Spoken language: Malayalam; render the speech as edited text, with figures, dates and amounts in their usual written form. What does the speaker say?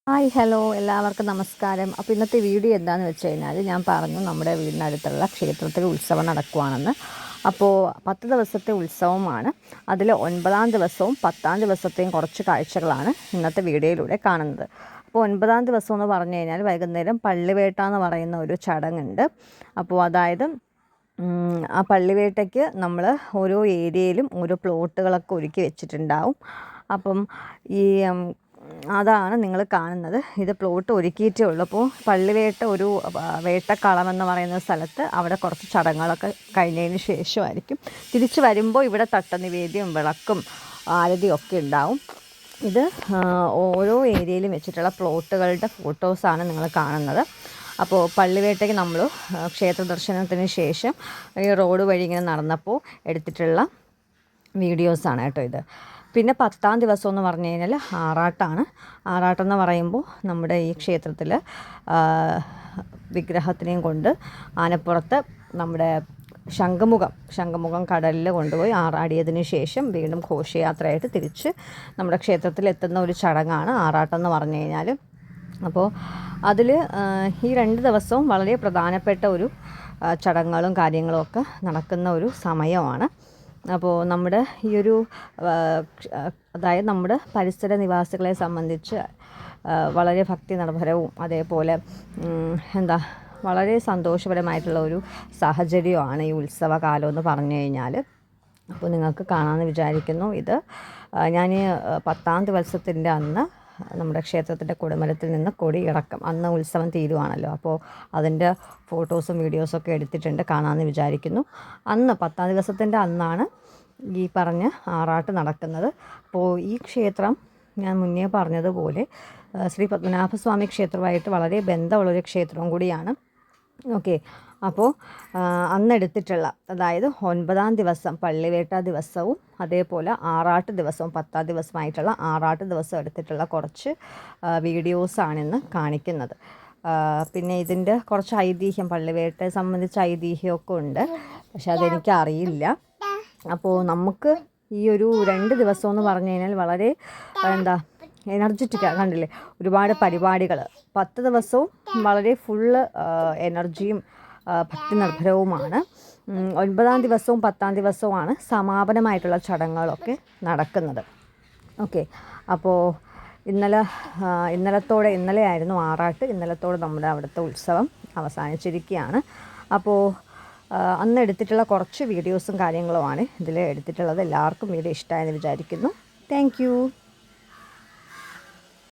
ഹായ് ഹലോ എല്ലാവർക്കും നമസ്കാരം. അപ്പോൾ ഇന്നത്തെ വീഡിയോ എന്താണെന്ന് വെച്ച് കഴിഞ്ഞാൽ ഞാൻ പറഞ്ഞു നമ്മുടെ വീടിനടുത്തുള്ള ക്ഷേത്രത്തിൽ ഉത്സവം നടക്കുവാണെന്ന്. അപ്പോൾ 10 ദിവസത്തെ ഉത്സവമാണ്. അതിൽ 9-ാം ദിവസവും 10-ാം ദിവസത്തെയും കുറച്ച് കാഴ്ചകളാണ് ഇന്നത്തെ വീഡിയോയിലൂടെ കാണുന്നത്. അപ്പോൾ 9-ാം ദിവസം എന്ന് പറഞ്ഞു കഴിഞ്ഞാൽ വൈകുന്നേരം പള്ളിവേട്ട എന്ന് പറയുന്ന ഒരു ചടങ്ങുണ്ട്. അപ്പോൾ അതായത് ആ പള്ളിവേട്ടയ്ക്ക് നമ്മൾ ഓരോ ഏരിയയിലും ഓരോ പ്ലോട്ടുകളൊക്കെ ഒരുക്കി വെച്ചിട്ടുണ്ടാവും. അപ്പം ഈ അതാണ് നിങ്ങൾ കാണുന്നത്. ഇത് പ്ലോട്ട് ഒരുക്കിയിട്ടേ ഉള്ളൂ. അപ്പോൾ പള്ളിവേട്ട ഒരു വേട്ടക്കളമെന്ന് പറയുന്ന സ്ഥലത്ത് അവിടെ കുറച്ച് ചടങ്ങുകളൊക്കെ കഴിഞ്ഞതിന് ശേഷമായിരിക്കും തിരിച്ച് വരുമ്പോൾ ഇവിടെ തട്ടനിവേദ്യവും വിളക്കും ആരതിയും ഒക്കെ ഉണ്ടാവും. ഇത് ഓരോ ഏരിയയിലും വെച്ചിട്ടുള്ള പ്ലോട്ടുകളുടെ ഫോട്ടോസാണ് നിങ്ങൾ കാണുന്നത്. അപ്പോൾ പള്ളിവേട്ടയ്ക്ക് നമ്മൾ ക്ഷേത്ര ദർശനത്തിന് ശേഷം ഈ റോഡ് വഴി ഇങ്ങനെ നടന്നപ്പോൾ എടുത്തിട്ടുള്ള വീഡിയോസാണ് കേട്ടോ ഇത്. പിന്നെ 10-ാം ദിവസം എന്ന് പറഞ്ഞു കഴിഞ്ഞാൽ ആറാട്ടാണ്. ആറാട്ടെന്ന് പറയുമ്പോൾ നമ്മുടെ ഈ ക്ഷേത്രത്തിൽ വിഗ്രഹത്തിനെയും കൊണ്ട് ആനപ്പുറത്ത് നമ്മുടെ ശംഖുമുഖം കടലിൽ കൊണ്ടുപോയി ആറാടിയതിന് ശേഷം വീണ്ടും ഘോഷയാത്രയായിട്ട് തിരിച്ച് നമ്മുടെ ക്ഷേത്രത്തിൽ എത്തുന്ന ഒരു ചടങ്ങാണ് ആറാട്ടെന്ന് പറഞ്ഞു കഴിഞ്ഞാൽ. അപ്പോൾ അതിൽ ഈ 2 ദിവസവും വളരെ പ്രധാനപ്പെട്ട ഒരു ചടങ്ങുകളും കാര്യങ്ങളും ഒക്കെ നടക്കുന്ന ഒരു സമയമാണ്. അപ്പോൾ നമ്മുടെ ഈ ഒരു അതായത് നമ്മുടെ പരിസര നിവാസികളെ സംബന്ധിച്ച് വളരെ ഭക്തി നിർഭരവും അതേപോലെ വളരെ സന്തോഷപരമായിട്ടുള്ള ഒരു സാഹചര്യമാണ് ഈ ഉത്സവകാലം എന്ന് പറഞ്ഞു കഴിഞ്ഞാൽ. അപ്പോൾ നിങ്ങൾക്ക് കാണാമെന്ന് വിചാരിക്കുന്നു. ഇത് ഞാൻ 10-ാം ദിവസത്തിൻ്റെ അന്ന് നമ്മുടെ ക്ഷേത്രത്തിൻ്റെ കൊടിമരത്തിൽ നിന്ന് കൊടി ഇറക്കും. അന്ന് ഉത്സവം തീരുവാണല്ലോ. അപ്പോൾ അതിൻ്റെ ഫോട്ടോസും വീഡിയോസൊക്കെ എടുത്തിട്ടുണ്ട്, കാണാമെന്ന് വിചാരിക്കുന്നു. അന്ന് 10-ാം ദിവസത്തിൻ്റെ അന്നാണ് ഈ പറഞ്ഞ ആറാട്ട് നടക്കുന്നത്. അപ്പോൾ ഈ ക്ഷേത്രം ഞാൻ മുന്നേ പറഞ്ഞതുപോലെ ശ്രീ പത്മനാഭസ്വാമി ക്ഷേത്രമായിട്ട് വളരെ ബന്ധമുള്ളൊരു ക്ഷേത്രവും കൂടിയാണ്. ഓക്കെ, അപ്പോൾ അന്നെടുത്തിട്ടുള്ള അതായത് 9-ാം ദിവസം പള്ളിവേട്ട ദിവസവും അതേപോലെ ആറാട്ട് ദിവസവും 10-ാം ദിവസമായിട്ടുള്ള ആറാട്ട് ദിവസം എടുത്തിട്ടുള്ള കുറച്ച് വീഡിയോസാണിന്ന് കാണിക്കുന്നത്. പിന്നെ ഇതിൻ്റെ കുറച്ച് ഐതിഹ്യം, പള്ളിവേട്ടയെ സംബന്ധിച്ച് ഐതിഹ്യമൊക്കെ ഉണ്ട്, പക്ഷെ അതെനിക്കറിയില്ല. അപ്പോൾ നമുക്ക് ഈ ഒരു 2 ദിവസം എന്ന് പറഞ്ഞു കഴിഞ്ഞാൽ വളരെ എനർജറ്റിക്കാണ്. കണ്ടില്ലേ, ഒരുപാട് പരിപാടികൾ. 10 ദിവസവും വളരെ ഫുള്ള് എനർജിയും ഭക്തി നിർഭരവുമാണ്. 9-ാം ദിവസവും 10-ാം ദിവസവുമാണ് സമാപനമായിട്ടുള്ള ചടങ്ങുകളൊക്കെ നടക്കുന്നത്. ഓക്കെ, അപ്പോൾ ഇന്നലെയായിരുന്നു ആറാട്ട്. ഇന്നലത്തോടെ നമ്മുടെ അവിടുത്തെ ഉത്സവം അവസാനിച്ചിരിക്കുകയാണ്. അപ്പോൾ അന്ന് എടുത്തിട്ടുള്ള കുറച്ച് വീഡിയോസും കാര്യങ്ങളുമാണ് ഇതിൽ എടുത്തിട്ടുള്ളത്. എല്ലാവർക്കും വീഡിയോ ഇഷ്ടമായെന്ന് വിചാരിക്കുന്നു. താങ്ക്